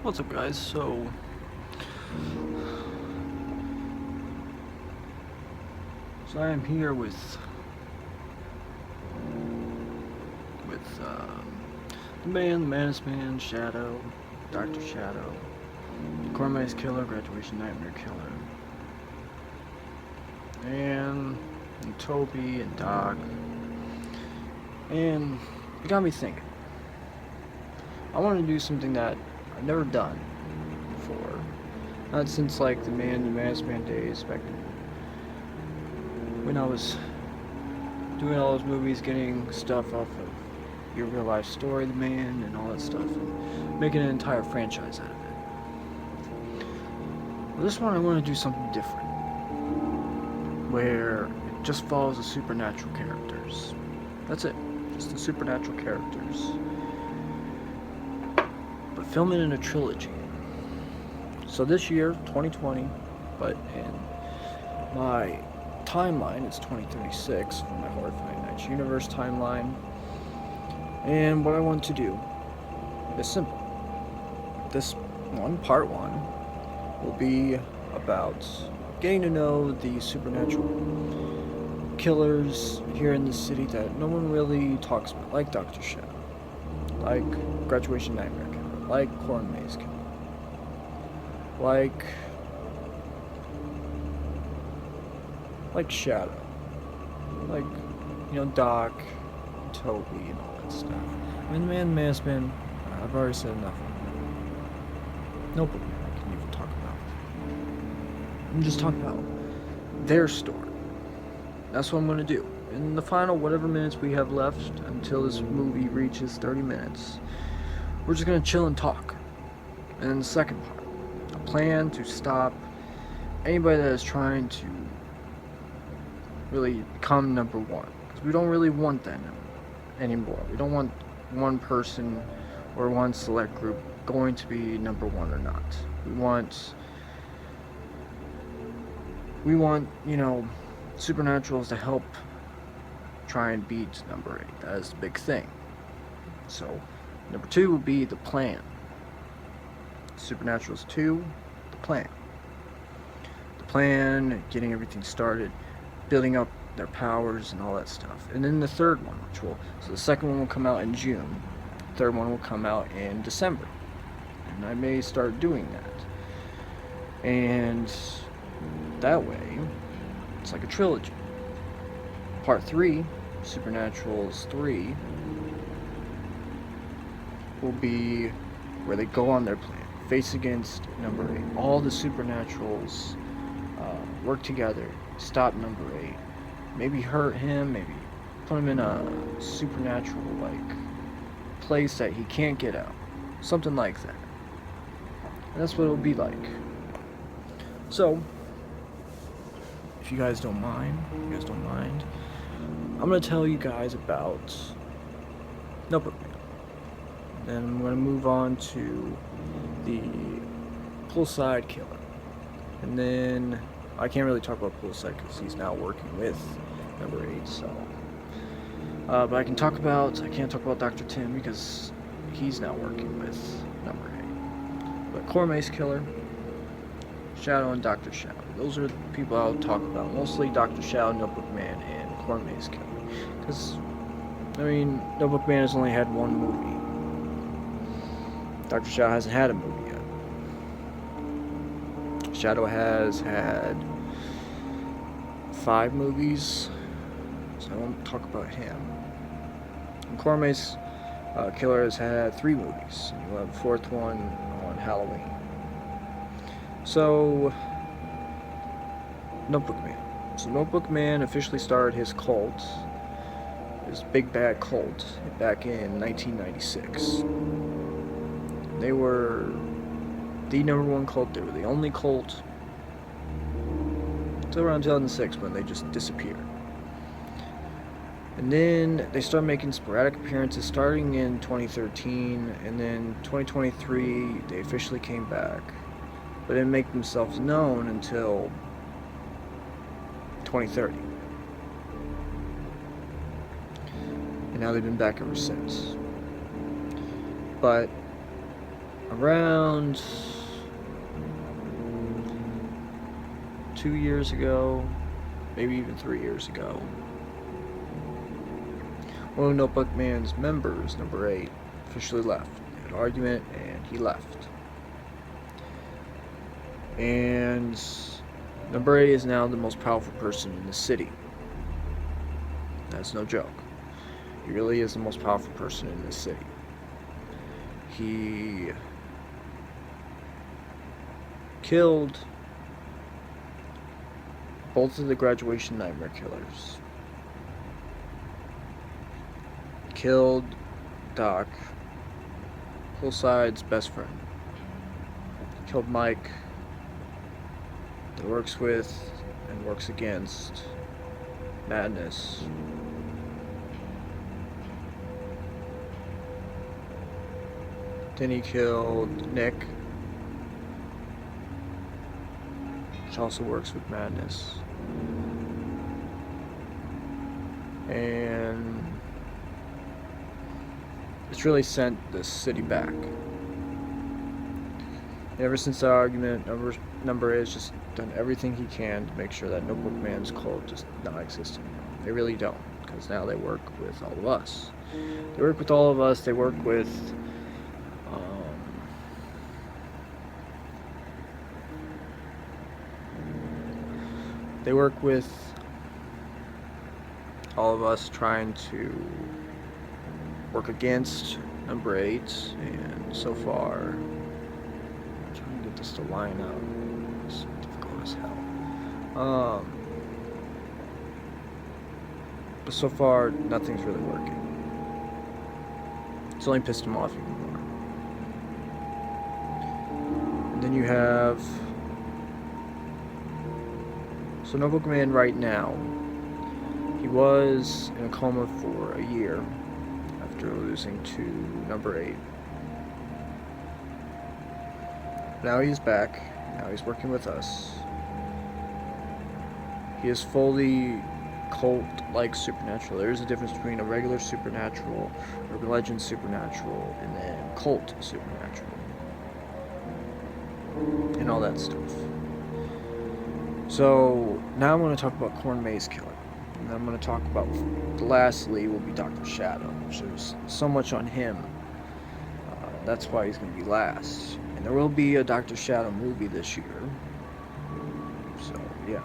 What's up, guys? So I am here with the man, the Manus Man, Shadow, Dr. Shadow, Cormac's Killer, Graduation Nightmare Killer, and Toby and Doc, and it got me thinking. I want to do something that I've never done before, not since like the Manus Man days back when I was doing all those movies, getting stuff off of your real life story, the man, and all that stuff, and making an entire franchise out of it. Well, this one I want to do something different, where it just follows the supernatural characters. That's it, just the supernatural characters. But film it in a trilogy. So this year, 2020, but in my timeline, it's 2036 for my Horrifying Nights Universe timeline. And what I want to do is simple. This one, part one, will be about getting to know the supernatural killers here in the city that no one really talks about, like Dr. Shadow, like Graduation Nightmare Killer, like Cormac's Killer, like Shadow, like, Doc, Toby, and all that stuff. I mean, the Man's Man, I've already said enough. Notebook Man, I can even talk about. I'm just talking about their story. That's what I'm going to do. In the final whatever minutes we have left until this movie reaches 30 minutes, we're just going to chill and talk. And then the second part, a plan to stop anybody that is trying to really become number one. Because we don't really want that anymore. We don't want one person or one select group going to be number one or not. We want, supernaturals to help try and beat number 8. That is the big thing. So, number 2 will be the plan. Supernaturals 2, the plan. The plan, getting everything started, building up their powers and all that stuff. And then the third one, so the second one will come out in June. The third one will come out in December. And I may start doing that. And that way, it's like a trilogy. Part 3, Supernaturals 3, will be where they go on their plan, face against number 8. All the Supernaturals work together, stop number 8. Maybe hurt him, maybe put him in a supernatural place that he can't get out. Something like that. And that's what it'll be like. So, if you guys don't mind, I'm going to tell you guys about Notebook Man. Then I'm going to move on to the Poolside Killer. And then I can't really talk about Poolside because he's now working with number 8, so. But I can't talk about Dr. Tim because he's now working with number 8. But Cormac's Killer, Shadow, and Dr. Shadow. Those are the people I'll talk about. Mostly Dr. Shadow, Notebook Man, and Cormac's Killer. Because, Notebook Man has only had one movie. Dr. Shadow hasn't had a movie yet. Shadow has had 5 movies, so I won't talk about him. And Cormac's Killer has had 3 movies, and you'll have a 4th one on Halloween. So, Notebook Man. So Notebook Man officially started his cult, his big bad cult, back in 1996. They were the number 1 cult. They were the only cult until around 2006 when they just disappeared. And then they started making sporadic appearances starting in 2013, and then 2023 they officially came back, but didn't make themselves known until 2030. And now they've been back ever since. But around 2 years ago, maybe even 3 years ago, one of Notebook Man's members, number 8, officially left. They had an argument and he left. And number 8 is now the most powerful person in the city. That's no joke. He really is the most powerful person in this city. He killed both of the graduation nightmare killers. Killed Doc, Hillside's best friend. Killed Mike, that works with and works against Madness. Then he killed Nick, which also works with Madness. And it's really sent this city back. And ever since the argument, number 8 has just done everything he can to make sure that Notebook Man's cult just not exists anymore. They really don't, because now they work with all of us. They work with all of us. They work with all of us trying to work against number 8, and so far I'm trying to get this to line up. It's difficult as hell. But so far nothing's really working. It's only pissed him off even more. And then you have Notebook Man right now. He was in a coma for a year after losing to number 8. Now he's back. Now he's working with us. He is fully cult-like supernatural. There is a difference between a regular supernatural, urban legend supernatural, and then cult supernatural, and all that stuff. So now I'm going to talk about Corn Maze Killer. And I'm going to talk about, lastly, will be Dr. Shadow, which there's so much on him. That's why he's going to be last. And there will be a Dr. Shadow movie this year. So, yeah.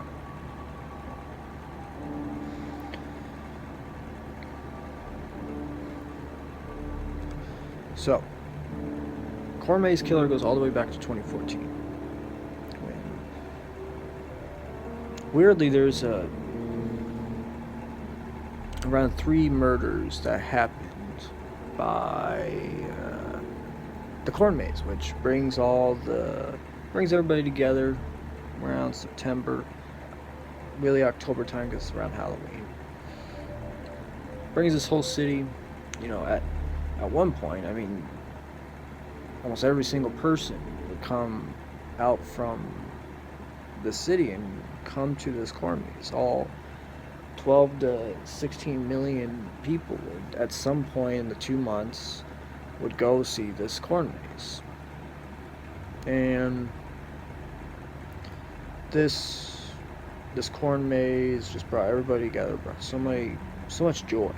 So, Corn Maze Killer goes all the way back to 2014. Weirdly, there's around 3 murders that happened by the Corn Maze, which brings everybody together around September, really October time, because it's around Halloween. Brings this whole city, at one point, I mean, almost every single person would come out from the city and come to this Corn Maze. All 12 to 16 million people would, at some point in the 2 months, would go see this Corn Maze. And this Corn Maze just brought everybody together, brought so much joy,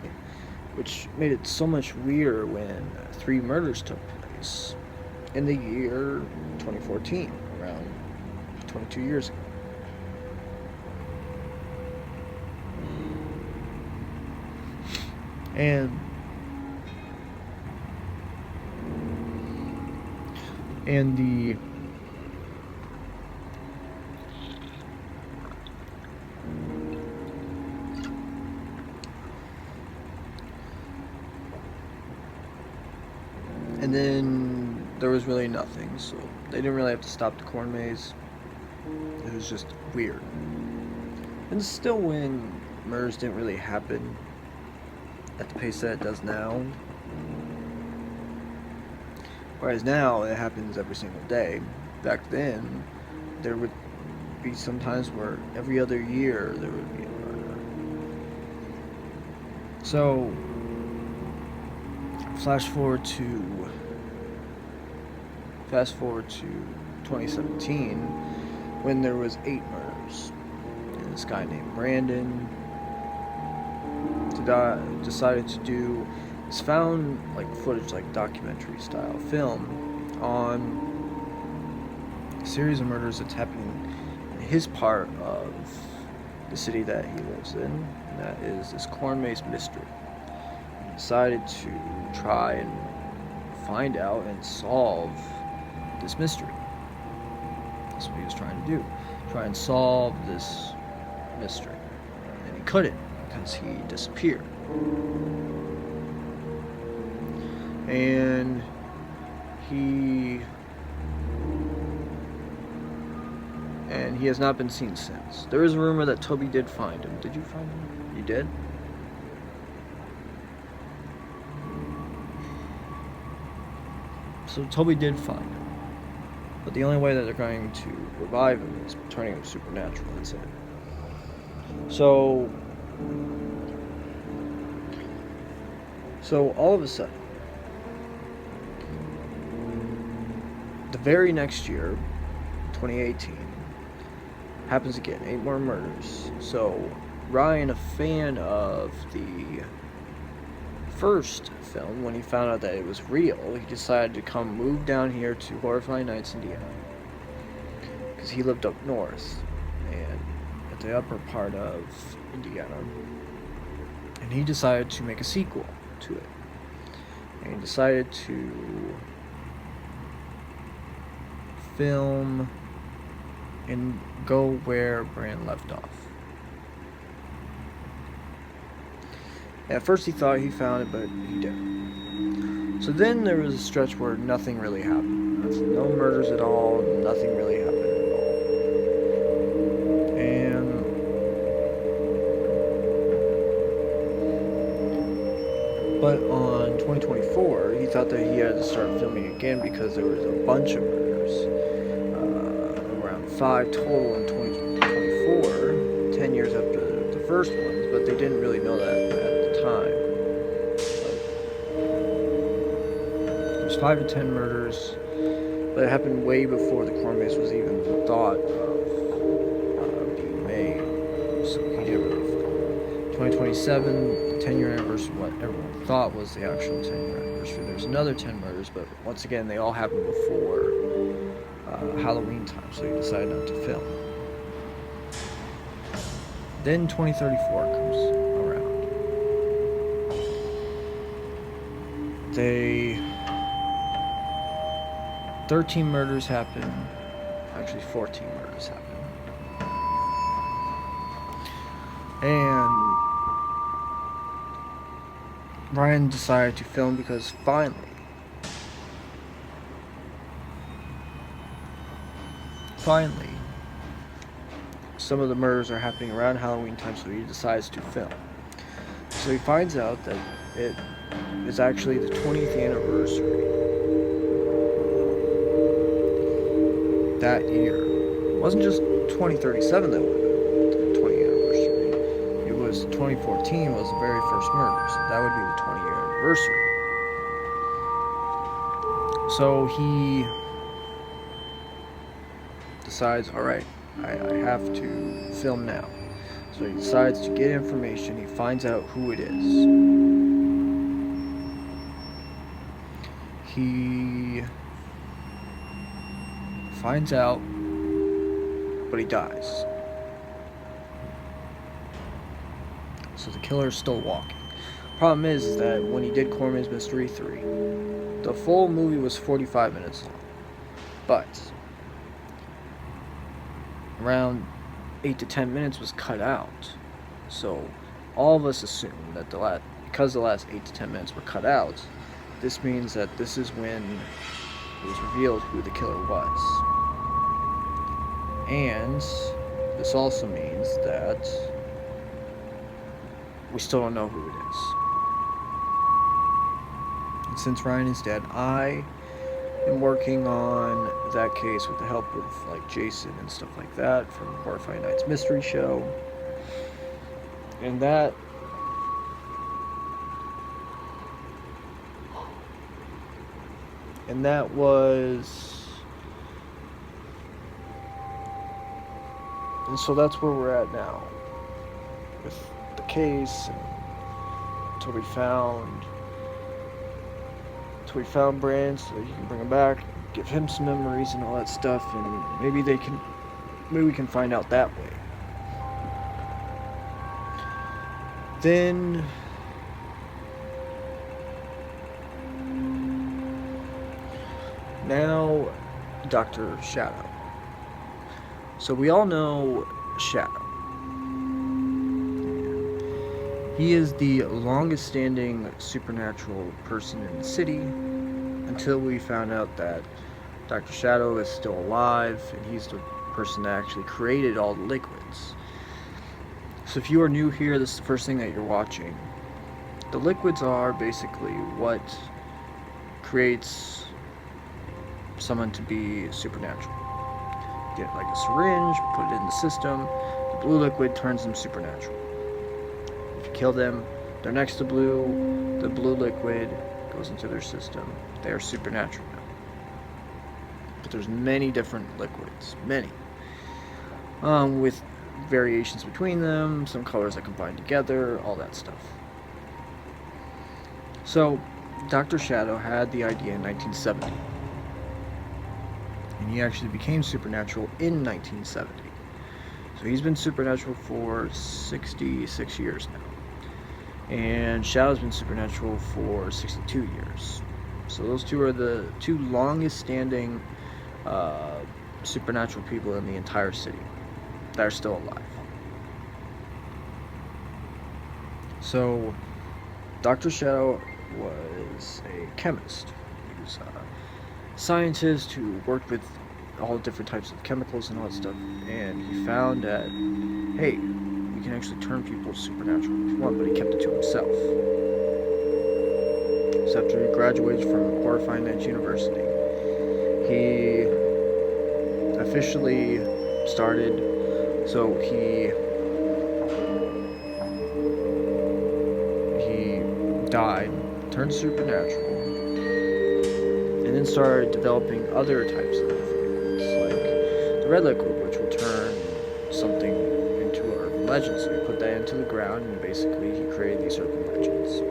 which made it so much weirder when 3 murders took place in the year 2014, around 22 years ago. And then there was really nothing, so they didn't really have to stop the Corn Maze. It was just weird. And still, when murders didn't really happen at the pace that it does now, whereas now it happens every single day. Back then, there would be some times where every other year there would be a murder. So, flash forward to fast forward to 2017, when there was 8 murders. And this guy named Brandon decided to do this found footage, documentary style film on a series of murders that's happening in his part of the city that he lives in, and that is this corn maze mystery. He decided to try and find out and solve this mystery. That's what he was trying to do. Try and solve this mystery. And he couldn't because he disappeared. And he has not been seen since. There is a rumor that Toby did find him. Did you find him? You did? So Toby did find him. But the only way that they're going to revive him is turning him supernatural. That's it. So all of a sudden, the very next year, 2018, happens again, 8 more murders. So Ryan, a fan of the first film, when he found out that it was real, he decided to move down here to Horrifying Nights, Indiana, because he lived up north and at the upper part of Indiana, and he decided to make a sequel to it, and he decided to film and go where Brand left off. At first he thought he found it, but he didn't. So then there was a stretch where nothing really happened. No murders at all, nothing really happened at all. But on 2024, he thought that he had to start filming again because there was a bunch of murders. Around 5 total in 2024, 10 years after the first ones, but they didn't really know that at the time. There's 5 to 10 murders, but it happened way before the corn maze was even thought of being made. So he didn't really film. 2027, 10-year anniversary, what everyone thought was the actual 10-year anniversary. There's another 10 murders, but once again, they all happened before Halloween time, so he decided not to film. Then 2034 comes around. 13 murders happen. Actually, 14 murders happen. And Ryan decided to film because finally, some of the murders are happening around Halloween time, so he decides to film. So he finds out that it is actually the 20th anniversary that year. It wasn't just 2037 that would have been the 20th anniversary. It was 2014 was the very first murder, so that would be the 20-year anniversary. So he decides, alright, I have to film now. So he decides to get information. He finds out who it is. He finds out, but he dies. So the killer is still walking. Problem is that when he did Corn Maze Mystery 3, the full movie was 45 minutes long. But around 8 to 10 minutes was cut out. So all of us assume that because the last 8 to 10 minutes were cut out, this means that this is when it was revealed who the killer was. And this also means that we still don't know who it is. And since Ryan is dead, I am working on that case with the help of Jason and stuff like that from Horrifying Nights Mystery Show. And that was And so that's where we're at now with the case, and until we found Brand, so you can bring him back, give him some memories and all that stuff, and maybe we can find out that way. Then now Dr. Shadow. So we all know Shadow. He is the longest standing supernatural person in the city until we found out that Dr. Shadow is still alive, and he's the person that actually created all the liquids. So if you are new here, this is the first thing that you're watching. The liquids are basically what creates someone to be supernatural. Get like a syringe, put it in the system, the blue liquid turns them supernatural. If you kill them, they're next to blue, the blue liquid goes into their system. They are supernatural now. But there's many different liquids, many. With variations between them, some colors that combine together, all that stuff. So, Dr. Shadow had the idea in 1970. And he actually became supernatural in 1970. So he's been supernatural for 66 years now. And Shadow's been supernatural for 62 years. So those two are the two longest standing supernatural people in the entire city that are still alive. So Dr. Shadow was a chemist. He was a scientist who worked with all different types of chemicals and all that stuff, and he found that, hey, you can actually turn people supernatural if you want, but he kept it to himself. So after he graduated from Horrifying Nights University, he officially started, so he died, turned supernatural, and then started developing other types of liquids, like the red liquid, which will turn something into urban legend. So he put that into the ground, and basically he created these urban legends.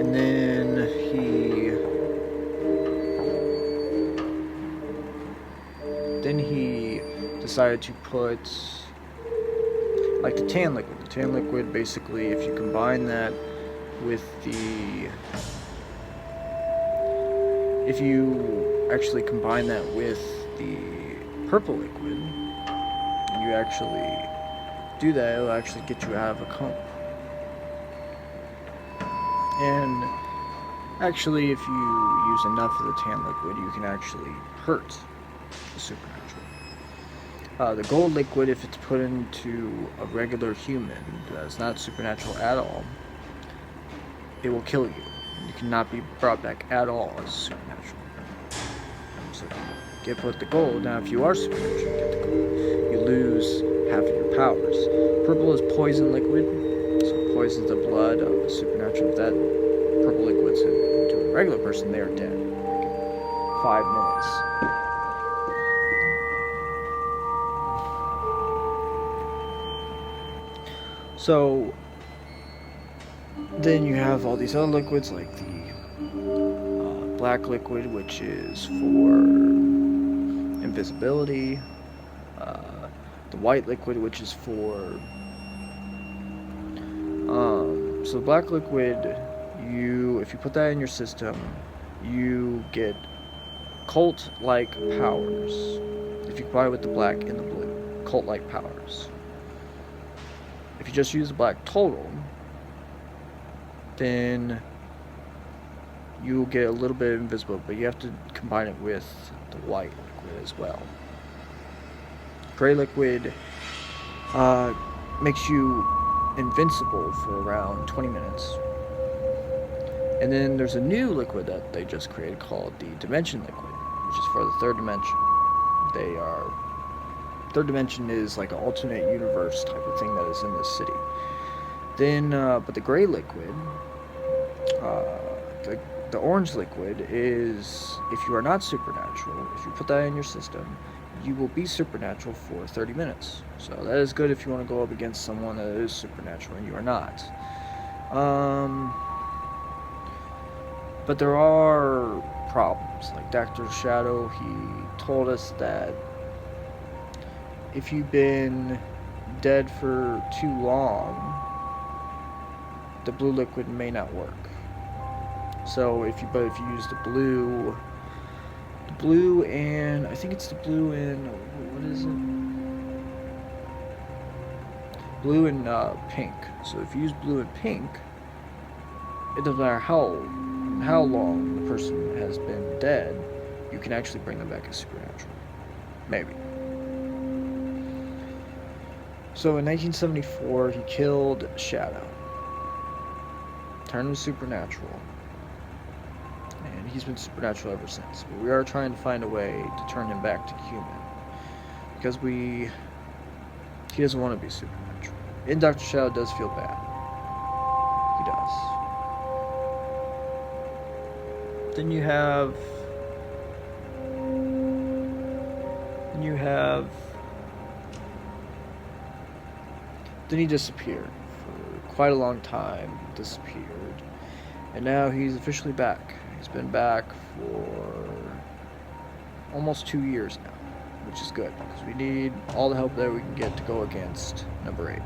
And then he decided to put like the tan liquid. The tan liquid, basically, if you combine that with if you actually combine that with the purple liquid, and you actually do that, it'll actually get you out of a coma. And actually, if you use enough of the tan liquid, you can actually hurt the supernatural. The gold liquid, if it's put into a regular human that's not supernatural at all, it will kill you. You cannot be brought back at all as supernatural. So you get put the gold. Now, if you are supernatural, you get the gold, you lose half of your powers. Purple is poison liquid, so it poisons the blood of the supernatural. If that purple liquid's into a regular person, they are dead in 5 minutes. So then you have all these other liquids, like the black liquid, which is for invisibility, the white liquid, which is for so the black liquid, if you put that in your system, you get cult-like powers. If you combine it with the black and the blue, cult-like powers. If you just use the black total, then you'll get a little bit of invisible, but you have to combine it with the white liquid as well. Gray liquid makes you invincible for around 20 minutes. And then there's a new liquid that they just created called the Dimension liquid, which is for the third dimension. Third dimension is like an alternate universe type of thing that is in this city. Then, but the gray liquid, the orange liquid is, if you are not supernatural, if you put that in your system, you will be supernatural for 30 minutes. So that is good if you want to go up against someone that is supernatural and you are not. But there are problems. Like Dr. Shadow, he told us that if you've been dead for too long, the blue liquid may not work. So if you use the blue and I think it's the blue and what is it? Blue and pink. So if you use blue and pink, it doesn't matter how long the person has been dead, you can actually bring them back as supernatural. Maybe. So in 1974, he killed Shadow, turned him supernatural, and he's been supernatural ever since. But we are trying to find a way to turn him back to human, because he doesn't want to be supernatural. And Dr. Shadow does feel bad. He does. Then you have then he disappeared for quite a long time, disappeared, and now he's officially back. He's been back for almost 2 years now, which is good, because we need all the help that we can get to go against number 8.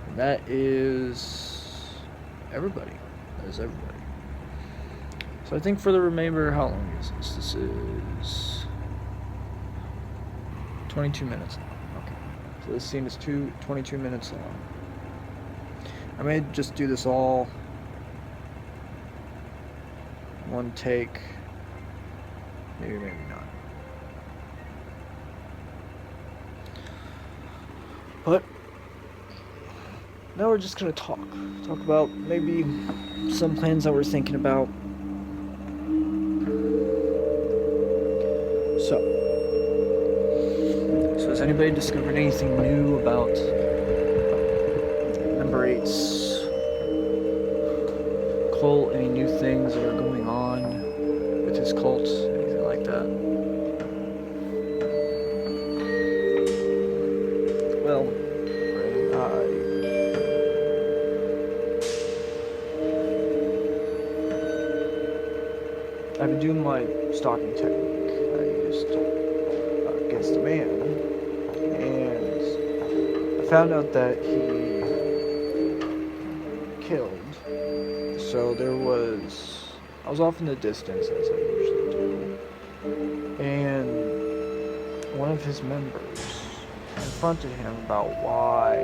And that is everybody. That is everybody. So I think for the remainder, how long is this? This is 22 minutes long. Okay. So this scene is 22 minutes long. I may just do this all one take. Maybe not. But now we're just gonna talk about maybe some plans that we're thinking about. So has anybody discovered anything new about number 8's cult? Any new things that are going on with his cult? Anything like that? Well, I've been doing my stalking technique I used against a man, and I found out that he killed. So I was off in the distance, as I usually do, and one of his members confronted him about why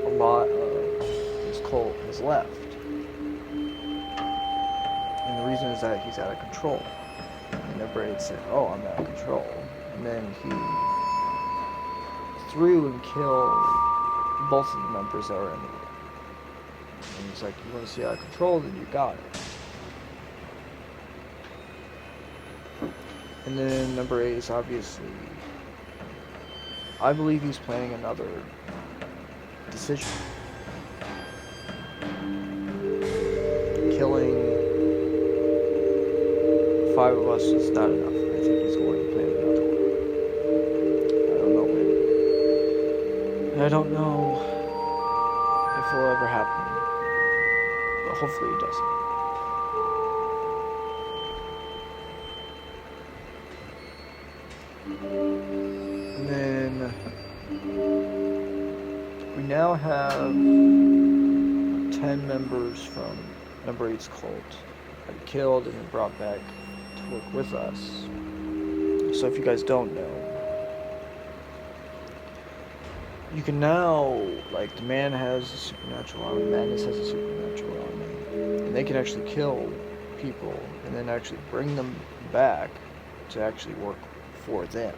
a lot of his cult has left. And the reason is that he's out of control. And number 8 said, "Oh, I'm out of control." And then he threw and killed both of the members that were in the room. And he's like, "You want to see out of control? Then you got it." And then number 8 is obviously, I believe he's planning another decision. Killing 5 of us is not enough. I think he's going to plan another one. I don't know when. And I don't know if it'll ever happen. But hopefully it doesn't. And then we now have 10 members from number 8's cult that he killed and then brought back to work with us. So if you guys don't know, you can now, like, the man has a supernatural army, Madness has a supernatural army, and they can actually kill people and then actually bring them back to actually work for them.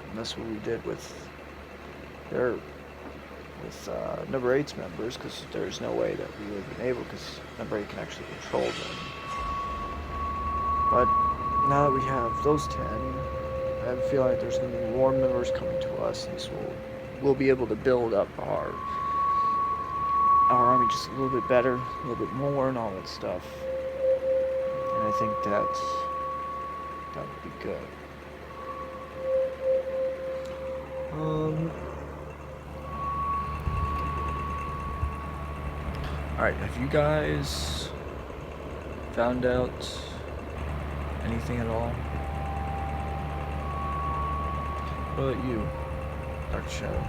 And that's what we did with number 8's members, because there's no way that we would have been able, because number 8 can actually control them. But now that we have those 10, I have a feeling like there's going to be more members coming to us, and so we'll be able to build up our army just a little bit better, a little bit more, and all that stuff. And I think that That would be good. Alright, have you guys found out anything at all? What about you, Dark Shadow?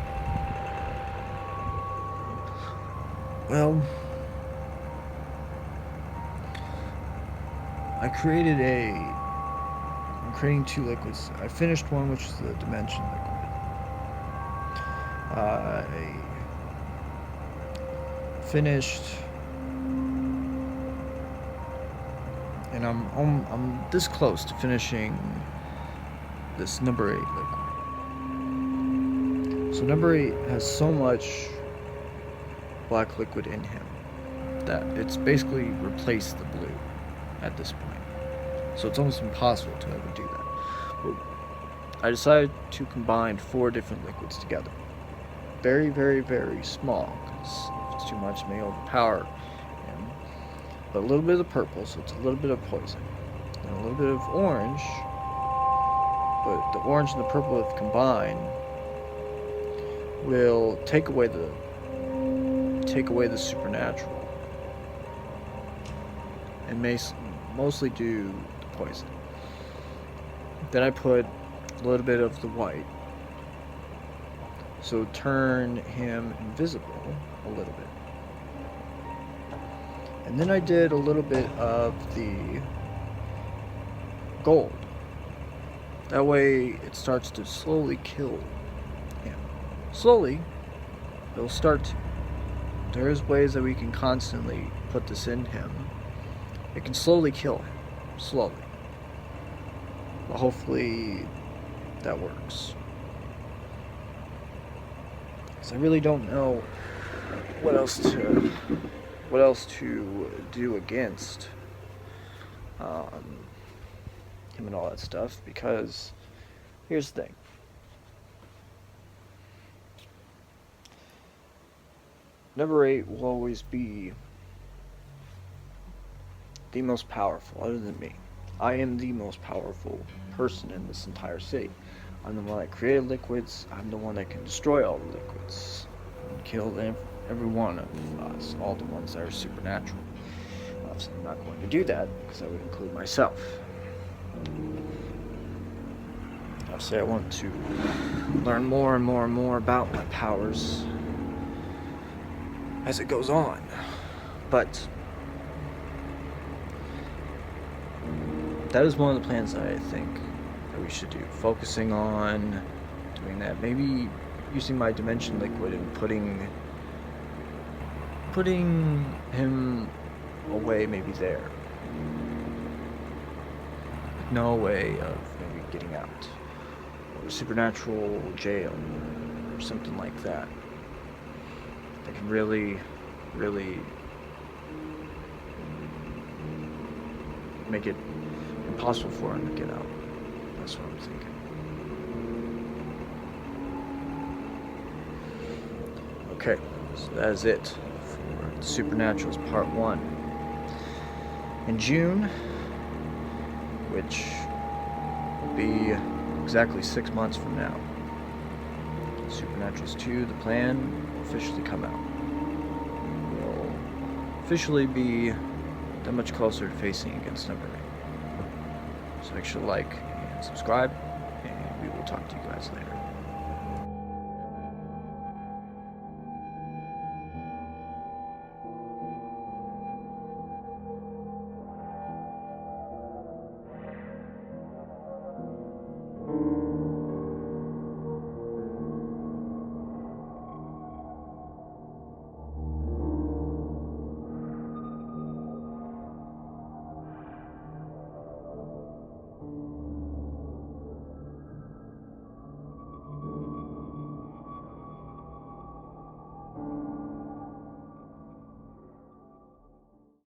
Well, I'm creating two liquids. I finished one, which is the dimension liquid. I finished, and I'm this close to finishing this number 8 liquid. So number 8 has so much black liquid in him that it's basically replaced the blue at this point. So it's almost impossible to ever do that. But I decided to combine 4 different liquids together. Very, very, very small, because if it's too much, it may overpower him. But a little bit of the purple, so it's a little bit of poison. And a little bit of orange, but the orange and the purple, if combined, will take away the supernatural, and may mostly do the poison. Then I put a little bit of the white, so turn him invisible a little bit. And then I did a little bit of the gold. That way it starts to slowly kill him. Slowly, it'll start to. There's ways that we can constantly put this in him. It can slowly kill him. Slowly. But hopefully that works. Because I really don't know what else to do against him and all that stuff, because here's the thing. Number 8 will always be the most powerful, other than me. I am the most powerful person in this entire city. I'm the one that created liquids. I'm the one that can destroy all the liquids and kill every one of us, all the ones that are supernatural. Obviously, I'm not going to do that because that would include myself. Obviously, I want to learn more and more and more about my powers as it goes on, but that is one of the plans that I think that we should do, focusing on doing that. Maybe using my dimension liquid and putting him away, maybe there, no way of maybe getting out, or supernatural jail or something like that. That can really, really make it impossible for him to get out. That's what I'm thinking. Okay, so that is it for Supernaturals Part 1. In June, which will be exactly 6 months from now, Supernaturals 2, the plan, will officially come out. We'll officially be that much closer to facing against number 8. So make sure to like and subscribe, and we will talk to you guys later.